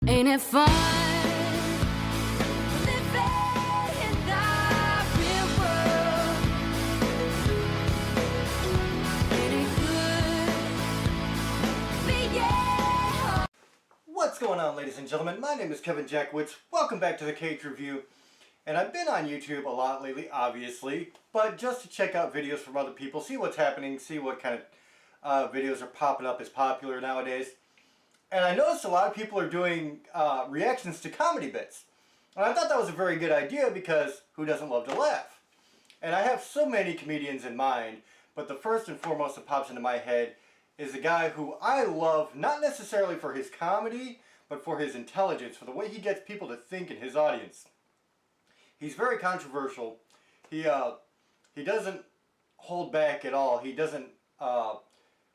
Ain't it fun living in the real world? Ain't it good being home? What's going on, ladies and gentlemen? My name is Kevin Jackwitz. Welcome back to the Kaged Review. And I've been on YouTube a lot lately, obviously, but just to check out videos from other people, see what's happening, see what kind of videos are popping up as popular nowadays. And I noticed a lot of people are doing reactions to comedy bits. And I thought that was a very good idea because who doesn't love to laugh? And I have so many comedians in mind, but the first and foremost that pops into my head is a guy who I love, not necessarily for his comedy, but for his intelligence, for the way he gets people to think in his audience. He's very controversial. He doesn't hold back at all. He doesn't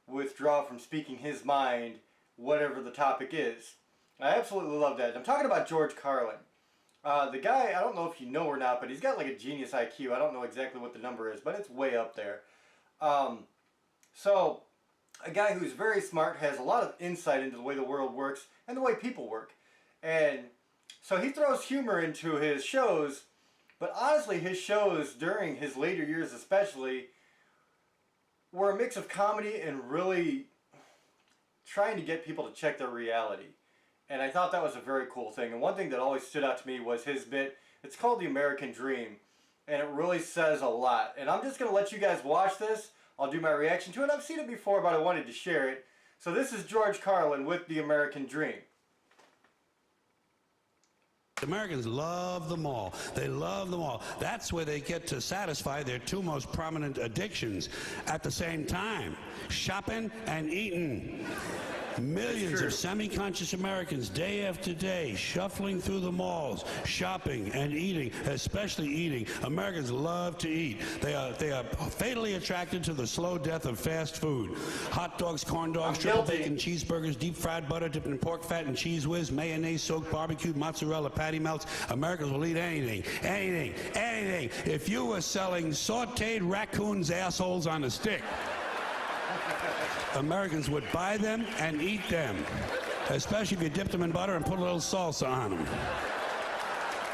withdraw from speaking his mind, whatever the topic is. I absolutely love that. I'm talking about George Carlin. The guy, I don't know if you know or not, but he's got like a genius IQ. I don't know exactly what the number is, but it's way up there. So, a guy who's very smart, has a lot of insight into the way the world works and the way people work. And so he throws humor into his shows, but honestly his shows during his later years especially were a mix of comedy and really trying to get people to check their reality. And I thought that was a very cool thing. And one thing that always stood out to me was his bit. It's called The American Dream. And it really says a lot. And I'm just going to let you guys watch this. I'll do my reaction to it. I've seen it before, but I wanted to share it. So this is George Carlin with The American Dream. Americans love the mall. They love the mall. That's where they get to satisfy their two most prominent addictions at the same time: shopping and eating. Millions of semi-conscious Americans, day after day, shuffling through the malls, shopping and eating, especially eating. Americans love to eat. They are fatally attracted to the slow death of fast food. Hot dogs, corn dogs, triple bacon cheeseburgers, deep fried butter dipped in pork fat and cheese whiz, mayonnaise soaked barbecued mozzarella patty melts. Americans will eat anything, anything, anything. If you were selling sauteed raccoons' assholes on a stick, Americans would buy them and eat them, especially if you dipped them in butter and put a little salsa on them.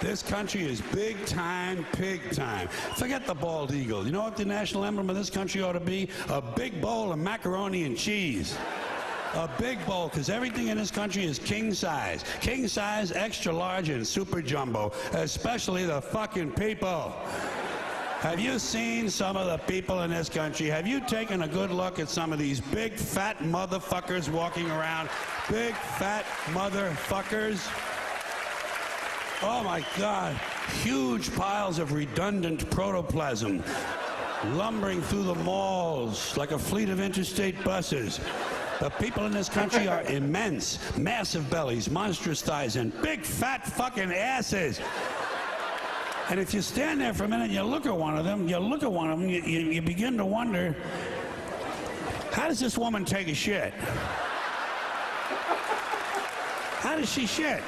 This country is big time, pig time. Forget the bald eagle. You know what the national emblem of this country ought to be? A big bowl of macaroni and cheese. A big bowl, because everything in this country is king size. King size, extra large, and super jumbo, especially the fucking people. Have you seen some of the people in this country? Have you taken a good look at some of these big fat motherfuckers walking around? Big fat motherfuckers. Oh my God. Huge piles of redundant protoplasm lumbering through the malls like a fleet of interstate buses. The people in this country are immense, massive bellies, monstrous thighs, and big fat fucking asses. And if you stand there for a minute and you look at one of them, you begin to wonder, how does this woman take a shit? How does she shit?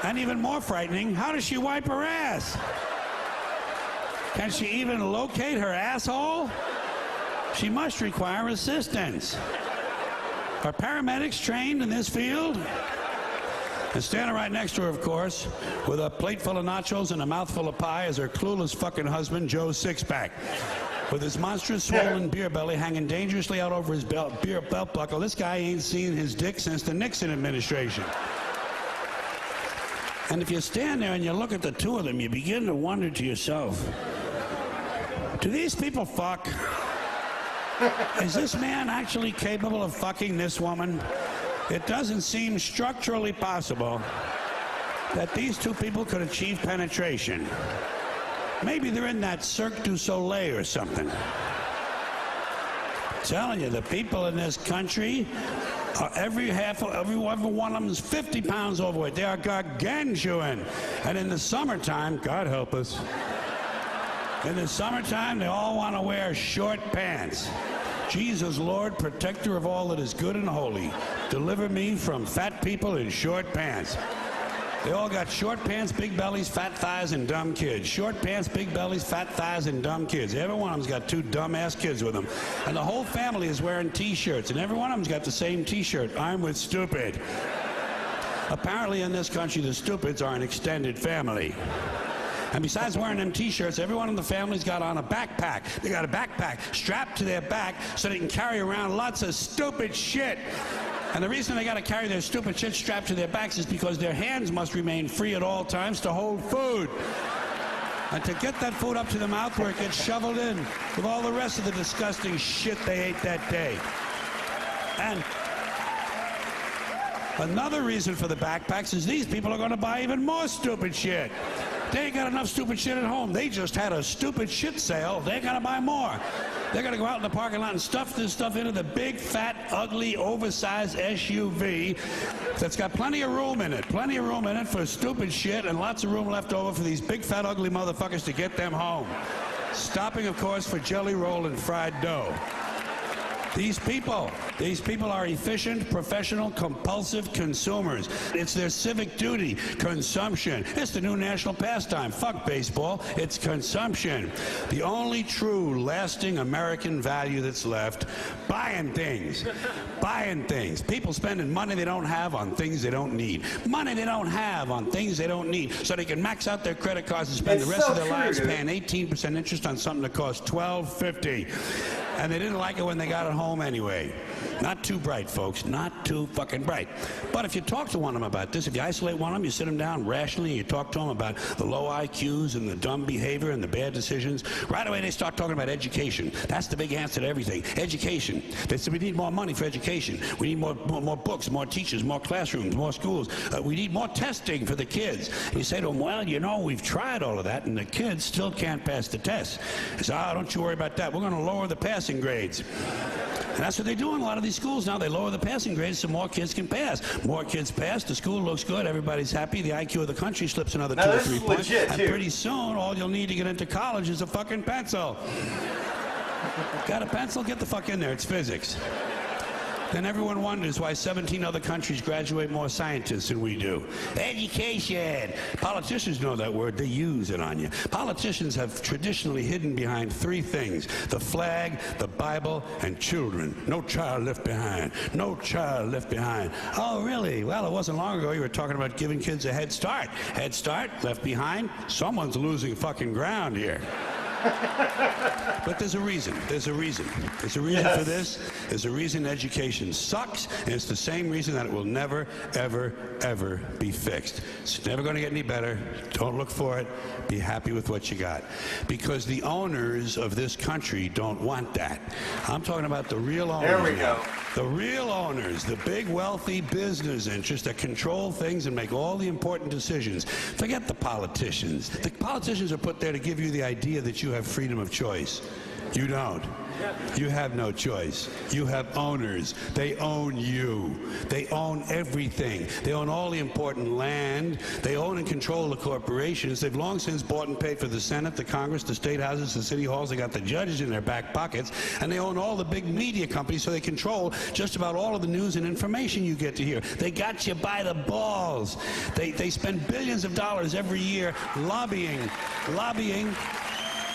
And even more frightening, how does she wipe her ass? Can she even locate her asshole? She must require assistance. Are paramedics trained in this field? And standing right next to her, of course, with a plate full of nachos and a mouthful of pie, is her clueless fucking husband, Joe Sixpack, with his monstrous swollen beer belly hanging dangerously out over his belt buckle. This guy ain't seen his dick since the Nixon administration. And if you stand there and you look at the two of them, you begin to wonder to yourself, do these people fuck? Is this man actually capable of fucking this woman? It doesn't seem structurally possible that these two people could achieve penetration. Maybe they're in that Cirque du Soleil or something. I'm telling you, the people in this country, every one of them is 50 pounds overweight. They are gargantuan. And in the summertime, God help us, in the summertime, they all want to wear short pants. Jesus, Lord, protector of all that is good and holy, deliver me from fat people in short pants. They all got short pants, big bellies, fat thighs, and dumb kids. Short pants, big bellies, fat thighs, and dumb kids. Every one of them's got two dumb-ass kids with them. And the whole family is wearing T-shirts, and every one of them's got the same T-shirt. I'm with stupid. Apparently in this country, the stupids are an extended family. And besides wearing them T-shirts, everyone in the family's got on a backpack. They got a backpack strapped to their back so they can carry around lots of stupid shit. And the reason they got to carry their stupid shit strapped to their backs is because their hands must remain free at all times to hold food. And to get that food up to the mouth where it gets shoveled in with all the rest of the disgusting shit they ate that day. And another reason for the backpacks is these people are going to buy even more stupid shit. They ain't got enough stupid shit at home. They just had a stupid shit sale. They're going to buy more. They're going to go out in the parking lot and stuff this stuff into the big, fat, ugly, oversized SUV that's got plenty of room in it. Plenty of room in it for stupid shit and lots of room left over for these big, fat, ugly motherfuckers to get them home. Stopping, of course, for jelly roll and fried dough. These people are efficient, professional, compulsive consumers. It's their civic duty, consumption. It's the new national pastime. Fuck baseball, it's consumption. The only true, lasting American value that's left, buying things. Buying things. People spending money they don't have on things they don't need. Money they don't have on things they don't need, so they can max out their credit cards and spend the rest of their lives paying 18% interest on something that costs $12.50. And they didn't like it when they got it home anyway. Not too bright, folks. Not too fucking bright. But if you talk to one of them about this, if you isolate one of them, you sit them down rationally, and you talk to them about the low IQs and the dumb behavior and the bad decisions, right away they start talking about education. That's the big answer to everything. Education. They say we need more money for education. We need more books, more teachers, more classrooms, more schools. We need more testing for the kids. And you say to them, well, you know, we've tried all of that, and the kids still can't pass the test. They say, don't you worry about that. We're going to lower the passing grades. And that's what they do in a lot of these schools now. They lower the passing grades so more kids can pass. More kids pass, the school looks good, everybody's happy, the IQ of the country slips another 2 or 3 points. And pretty soon, all you'll need to get into college is a fucking pencil. Got a pencil? Get the fuck in there, it's physics. Then everyone wonders why 17 other countries graduate more scientists than we do. Education. Politicians know that word. They use it on you. Politicians have traditionally hidden behind 3 things: the flag, the Bible, and children. No child left behind. No child left behind. Oh, really? Well, it wasn't long ago you were talking about giving kids a head start. Head start, left behind. Someone's losing fucking ground here. But there's a reason. There's a reason. There's a reason for this. There's a reason education sucks, and it's the same reason that it will never, ever, ever be fixed. It's never going to get any better. Don't look for it. Be happy with what you got. Because the owners of this country don't want that. I'm talking about the real owners. There we go. The real owners, the big wealthy business interests that control things and make all the important decisions. Forget the politicians. The politicians are put there to give you the idea that you have freedom of choice. You don't. You have no choice. You have owners. They own you. They own everything. They own all the important land. They own and control the corporations. They've long since bought and paid for the Senate, the Congress, the state houses, the city halls. They got the judges in their back pockets. And they own all the big media companies, so they control just about all of the news and information you get to hear. They got you by the balls. They spend billions of dollars every year lobbying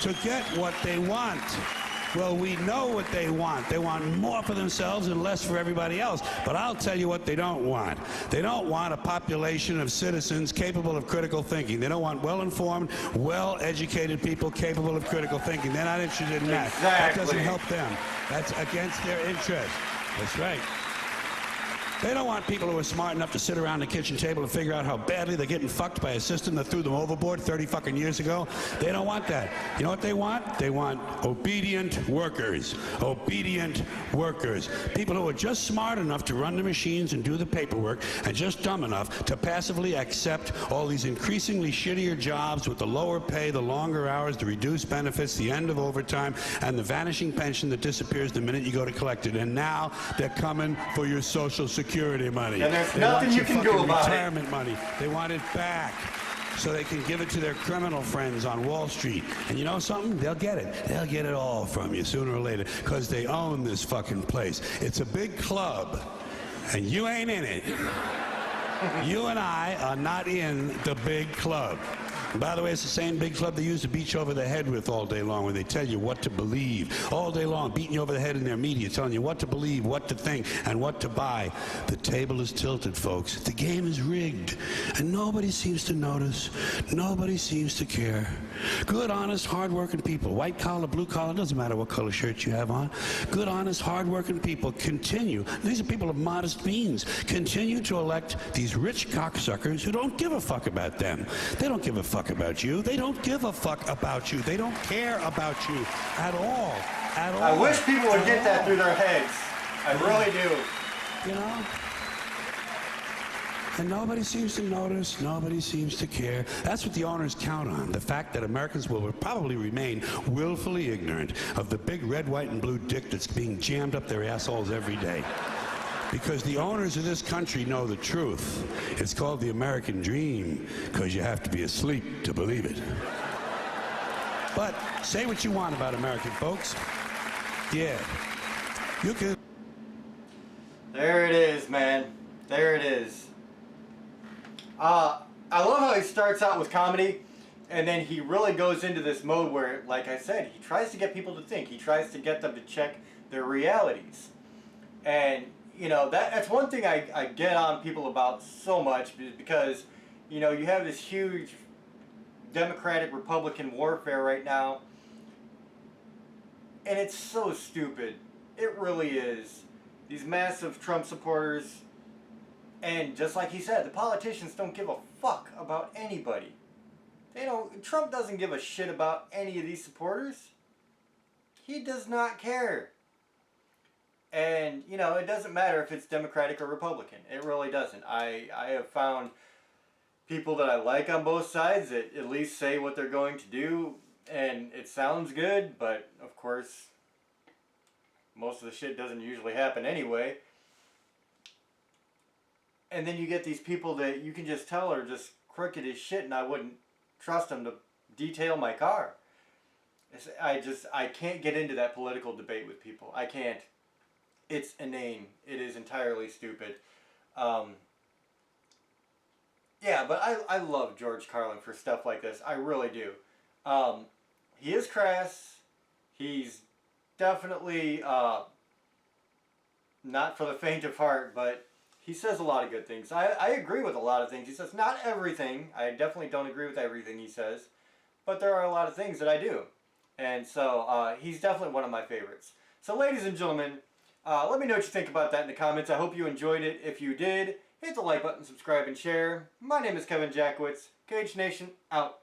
to get what they want. Well, we know what they want. They want more for themselves and less for everybody else. But I'll tell you what they don't want. They don't want a population of citizens capable of critical thinking. They don't want well-informed, well-educated people capable of critical thinking. They're not interested in that. That doesn't help them. That's against their interest. That's right. They don't want people who are smart enough to sit around the kitchen table and figure out how badly they're getting fucked by a system that threw them overboard 30 fucking years ago. They don't want that. You know what they want? They want obedient workers. Obedient workers. People who are just smart enough to run the machines and do the paperwork, and just dumb enough to passively accept all these increasingly shittier jobs with the lower pay, the longer hours, the reduced benefits, the end of overtime, and the vanishing pension that disappears the minute you go to collect it. And now they're coming for your Social Security money. And there's nothing you can do about it. Retirement money. They want it back so they can give it to their criminal friends on Wall Street. And you know something? They'll get it. They'll get it all from you sooner or later, because they own this fucking place. It's a big club, and you ain't in it. You and I are not in the big club. And by the way, it's the same big club they used to beat you over the head with all day long when they tell you what to believe. All day long, beating you over the head in their media, telling you what to believe, what to think, and what to buy. The table is tilted, folks. The game is rigged. And nobody seems to notice. Nobody seems to care. Good, honest, hard-working people, white collar, blue collar, doesn't matter what color shirt you have on. Good, honest, hard-working people continue. These are people of modest means. Continue to elect these rich cocksuckers who don't give a fuck about them. They don't give a fuck about you. They don't give a fuck about you. They don't care about you at all. At all. I wish people would get that through their heads. I really do. You know? And nobody seems to notice, nobody seems to care. That's what the owners count on, the fact that Americans will probably remain willfully ignorant of the big red, white, and blue dick that's being jammed up their assholes every day. Because the owners of this country know the truth. It's called the American dream, because you have to be asleep to believe it. But say what you want about American folks. Yeah, you can. There it is, man. There it is. I love how he starts out with comedy, and then he really goes into this mode where, like I said, he tries to get people to think. He tries to get them to check their realities. And, you know, that's one thing I get on people about so much, because, you know, you have this huge Democratic-Republican warfare right now, and it's so stupid. It really is. These massive Trump supporters. And just like he said, the politicians don't give a fuck about anybody. They don't. Trump doesn't give a shit about any of these supporters. He does not care. And, you know, it doesn't matter if it's Democratic or Republican. It really doesn't. I have found people that I like on both sides that at least say what they're going to do, and it sounds good, but of course, most of the shit doesn't usually happen anyway. And then you get these people that you can just tell are just crooked as shit, and I wouldn't trust them to detail my car. I can't get into that political debate with people. I can't. It's inane. It is entirely stupid. Yeah, but I love George Carlin for stuff like this. I really do. He is crass. He's definitely not for the faint of heart, but he says a lot of good things. I agree with a lot of things he says. Not everything. I definitely don't agree with everything he says. But there are a lot of things that I do. And so he's definitely one of my favorites. So ladies and gentlemen, let me know what you think about that in the comments. I hope you enjoyed it. If you did, hit the like button, subscribe, and share. My name is Kevin Jackwitz. Kaged Nation, out.